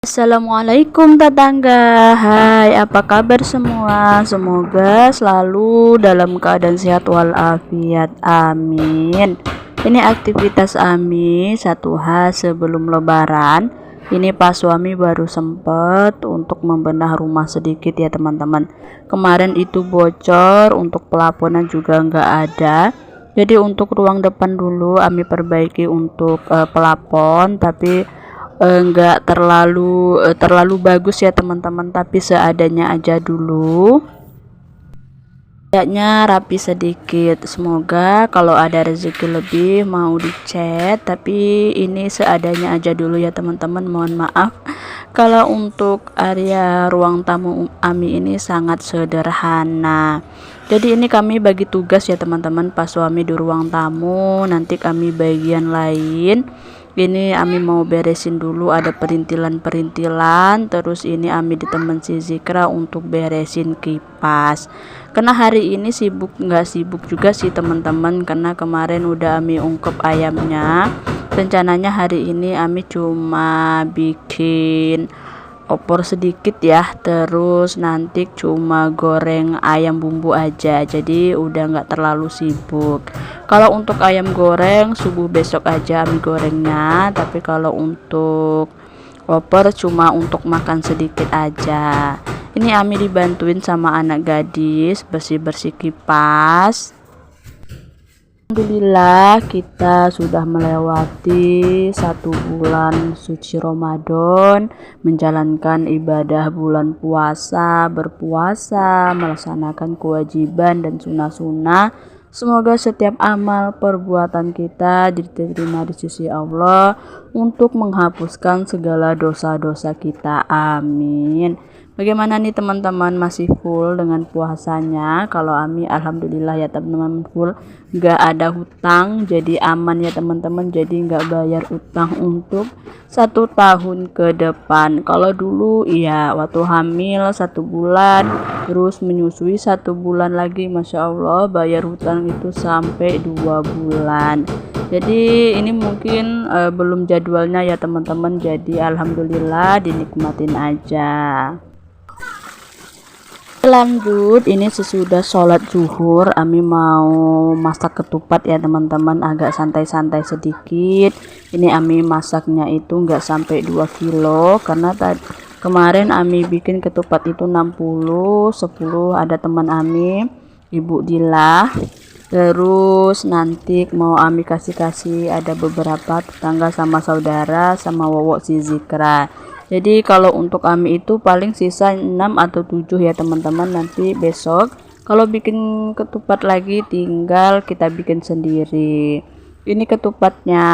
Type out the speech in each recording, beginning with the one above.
Assalamualaikum tetangga. Hai, apa kabar semua? Semoga selalu dalam keadaan sehat walafiat. Amin. Ini aktivitas Ami satu hari sebelum lebaran. Ini pas suami baru sempet untuk membenah rumah sedikit ya teman-teman. Kemarin itu bocor, untuk pelaponan juga nggak ada. Jadi untuk ruang depan dulu Ami perbaiki untuk pelapon, tapi enggak terlalu bagus ya teman-teman, tapi seadanya aja dulu, kayaknya rapi sedikit. Semoga kalau ada rezeki lebih mau dicat, tapi ini seadanya aja dulu ya teman-teman. Mohon maaf kalau untuk area ruang tamu Ami ini sangat sederhana. Jadi ini kami bagi tugas ya teman-teman, pas suami di ruang tamu, nanti kami bagian lain. Ini Ami mau beresin dulu, ada perintilan-perintilan, terus ini Ami ditemen si Zikra untuk beresin kipas. Karena hari ini nggak sibuk juga sih teman-teman, karena kemarin udah Ami ungkep ayamnya. Rencananya hari ini Ami cuma bikin opor sedikit ya, terus nanti cuma goreng ayam bumbu aja, jadi udah nggak terlalu sibuk. Kalau untuk ayam goreng subuh besok aja Ami gorengnya, tapi kalau untuk opor cuma untuk makan sedikit aja. Ini Ami dibantuin sama anak gadis bersih-bersih kipas. Alhamdulillah kita sudah melewati 1 bulan suci Ramadan, menjalankan ibadah bulan puasa, berpuasa, melaksanakan kewajiban dan sunnah-sunnah. Semoga setiap amal perbuatan kita diterima di sisi Allah untuk menghapuskan segala dosa-dosa kita. Amin. Bagaimana nih teman-teman, masih full dengan puasanya? Kalau Ami alhamdulillah ya teman-teman, full, nggak ada hutang, jadi aman ya teman-teman, jadi nggak bayar utang untuk 1 tahun ke depan. Kalau dulu iya waktu hamil 1 bulan, terus menyusui 1 bulan lagi, Masya Allah bayar hutang itu sampai 2 bulan. Jadi ini mungkin belum jadwalnya ya teman-teman, jadi alhamdulillah dinikmatin aja. Lanjut, ini sesudah sholat zuhur Ami mau masak ketupat ya teman-teman, agak santai-santai sedikit. Ini Ami masaknya itu nggak sampai 2 kilo, karena kemarin Ami bikin ketupat itu 60 10, ada teman Ami, Ibu Dila. Terus nanti mau Ami kasih ada beberapa tetangga sama saudara sama Wowok si Zikra. Jadi kalau untuk Ami itu paling sisa 6 atau 7 ya teman-teman. Nanti besok kalau bikin ketupat lagi tinggal kita bikin sendiri. Ini ketupatnya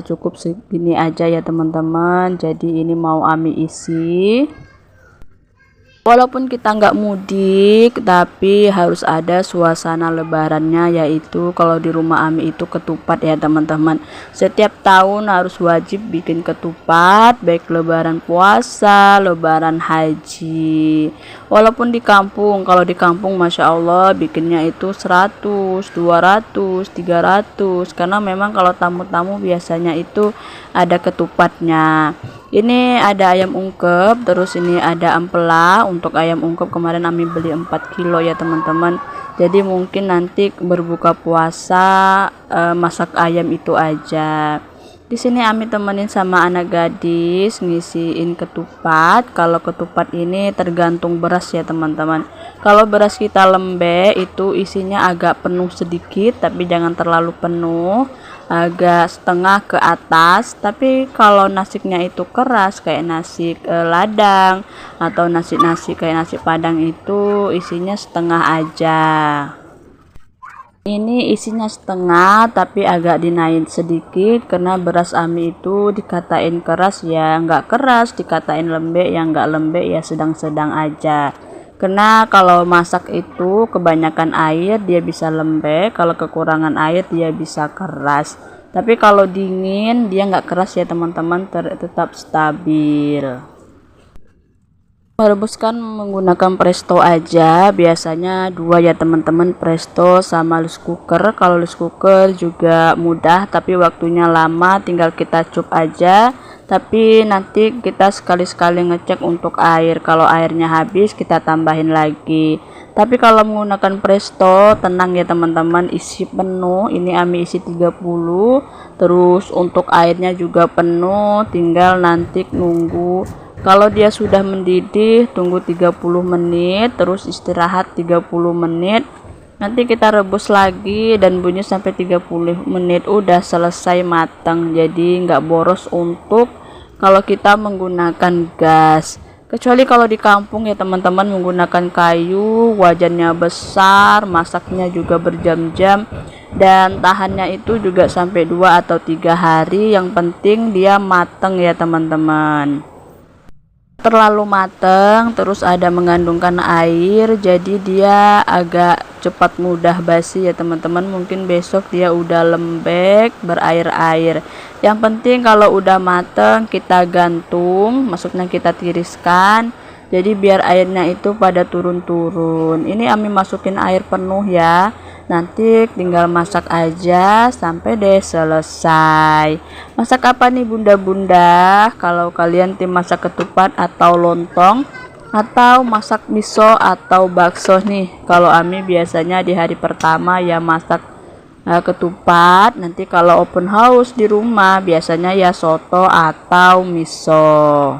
cukup segini aja ya teman-teman. Jadi ini mau Ami isi. Walaupun kita nggak mudik, tapi harus ada suasana lebarannya, yaitu kalau di rumah Ami itu ketupat ya teman-teman. Setiap tahun harus wajib bikin ketupat, baik lebaran puasa, lebaran haji. Walaupun di kampung, kalau di kampung Masya Allah bikinnya itu 100, 200, 300, karena memang kalau tamu-tamu biasanya itu ada ketupatnya. Ini ada ayam ungkep, terus ini ada ampela. Untuk ayam ungkep kemarin Ami beli 4 kilo ya teman-teman. Jadi mungkin nanti berbuka puasa masak ayam itu aja. Di sini Ami temenin sama anak gadis ngisiin ketupat. Kalau ketupat ini tergantung beras ya teman-teman. Kalau beras kita lembek itu isinya agak penuh sedikit, tapi jangan terlalu penuh, agak setengah ke atas. Tapi kalau nasinya itu keras kayak nasi ladang atau nasi kayak nasi padang, itu isinya setengah aja. Ini isinya setengah tapi agak dinaik sedikit, karena beras Ami itu dikatain keras ya nggak keras, dikatain lembek ya nggak lembek, ya sedang-sedang aja. Karena kalau masak itu kebanyakan air dia bisa lembek, kalau kekurangan air dia bisa keras. Tapi kalau dingin dia nggak keras ya teman-teman, tetap stabil. Merebuskan menggunakan presto aja, biasanya dua ya teman-teman, presto sama rice cooker. Kalau rice cooker juga mudah tapi waktunya lama, tinggal kita cup aja. Tapi nanti kita sekali-sekali ngecek untuk air, kalau airnya habis kita tambahin lagi. Tapi kalau menggunakan presto tenang ya teman-teman, isi penuh. Ini Ami isi 30, terus untuk airnya juga penuh, tinggal nanti nunggu. Kalau dia sudah mendidih, tunggu 30 menit, terus istirahat 30 menit. Nanti kita rebus lagi dan bunyi sampai 30 menit, udah selesai matang. Jadi nggak boros untuk kalau kita menggunakan gas. Kecuali kalau di kampung ya teman-teman, menggunakan kayu, wajannya besar, masaknya juga berjam-jam, dan tahannya itu juga sampai 2 atau 3 hari. Yang penting dia mateng ya teman-teman. Terlalu matang terus ada mengandungkan air, jadi dia agak cepat mudah basi ya teman-teman. Mungkin besok dia udah lembek berair-air. Yang penting kalau udah matang kita gantung, maksudnya kita tiriskan, jadi biar airnya itu pada turun-turun. Ini Ami masukin air penuh ya, nanti tinggal masak aja sampai deh selesai. Masak apa nih bunda-bunda? Kalau kalian tim masak ketupat atau lontong, atau masak miso atau bakso nih. Kalau Ami biasanya di hari pertama ya masak ketupat. Nanti kalau open house di rumah biasanya ya soto atau miso.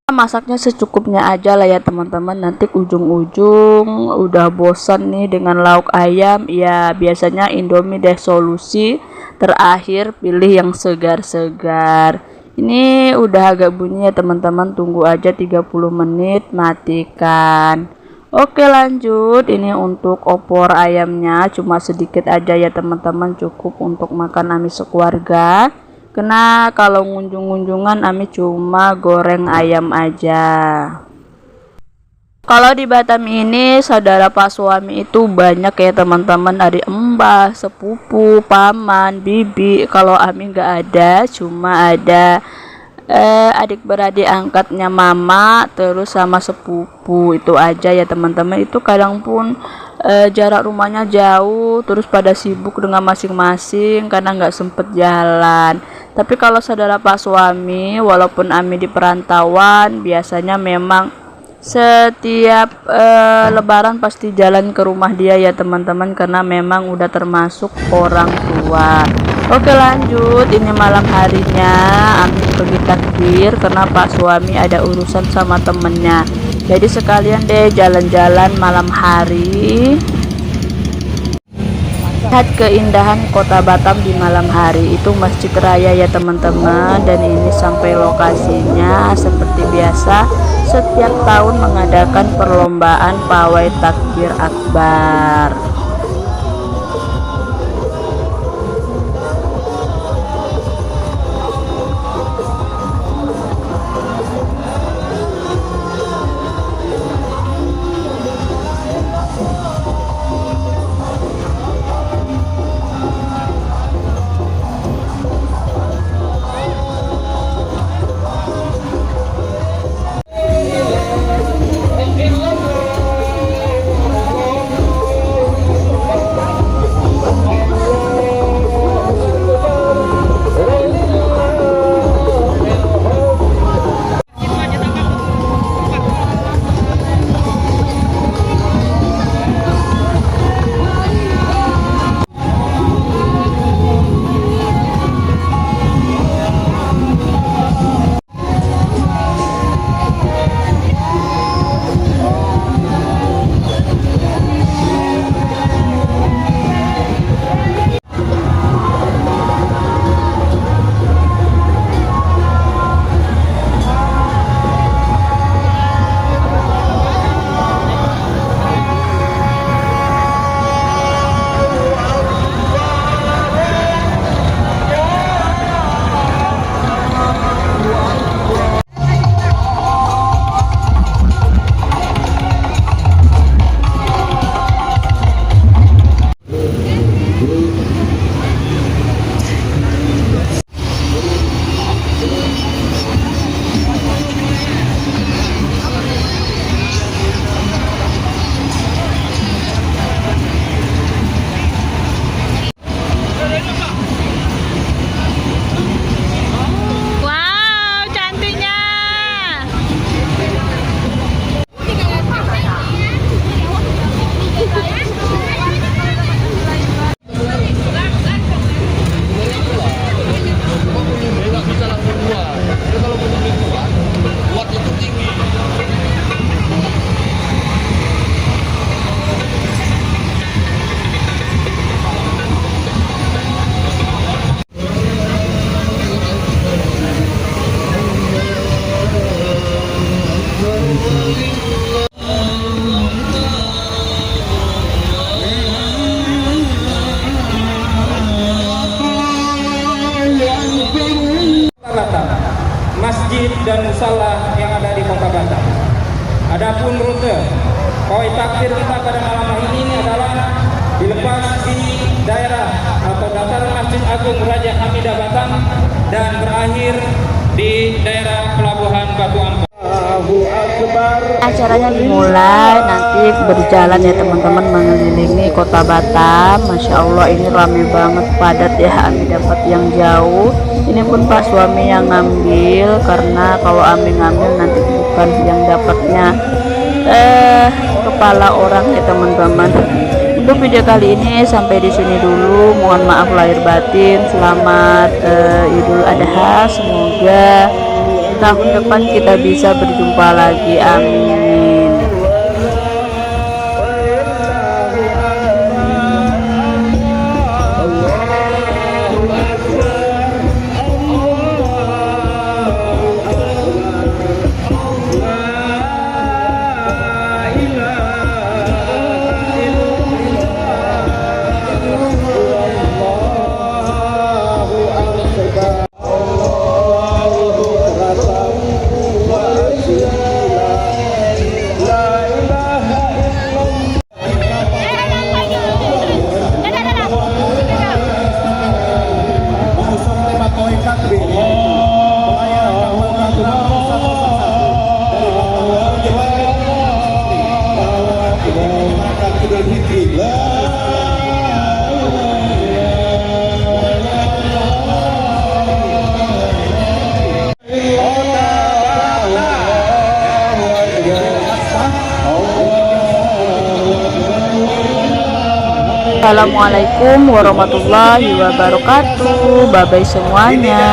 Masaknya secukupnya aja lah ya teman-teman. Nanti ujung-ujung udah bosan nih dengan lauk ayam, ya biasanya Indomie deh solusi terakhir, pilih yang segar-segar. Ini udah agak bunyi ya teman-teman, tunggu aja 30 menit, matikan. Oke lanjut, ini untuk opor ayamnya cuma sedikit aja ya teman-teman, cukup untuk makan Ami sekeluarga. Karena kalau ngunjung-ngunjungan Ami cuma goreng ayam aja. Kalau di Batam ini saudara pak suami itu banyak ya teman-teman, dari mbah, sepupu, paman, bibi. Kalau Ami nggak ada, cuma ada adik beradik angkatnya mama, terus sama sepupu, itu aja ya teman-teman. Itu kadang pun jarak rumahnya jauh, terus pada sibuk dengan masing-masing karena nggak sempet jalan. Tapi kalau saudara pak suami, walaupun Ami di perantauan, biasanya memang setiap lebaran pasti jalan ke rumah dia ya teman-teman, karena memang udah termasuk orang tua. Oke lanjut, ini malam harinya Ami pergi takbir karena pak suami ada urusan sama temennya, jadi sekalian deh jalan-jalan malam hari. Lihat keindahan kota Batam di malam hari, itu Masjid Raya ya teman-teman. Dan ini sampai lokasinya seperti biasa, setiap tahun mengadakan perlombaan pawai takbir akbar. dan musala yang ada di Kota Batam. Adapun rute pawai takbir kita pada malam hari ini adalah dilepas di daerah atau dataran Masjid Agung Raja Hamidah Batam dan berakhir di daerah Pelabuhan Batu Ampar. Acaranya dimulai, nanti berjalan ya teman-teman mengelilingi Kota Batam. Masya Allah ini rame banget, padat ya. Ami dapat yang jauh, ini pun Pak suami yang ngambil, karena kalau Ami ngambil nanti bukan yang dapatnya kepala orang ya teman-teman. Untuk video kali ini sampai di sini dulu. Mohon maaf lahir batin. Selamat Idul Adha. Semoga tahun depan kita bisa berjumpa lagi. Amin. Assalamualaikum warahmatullahi wabarakatuh. Bye bye semuanya.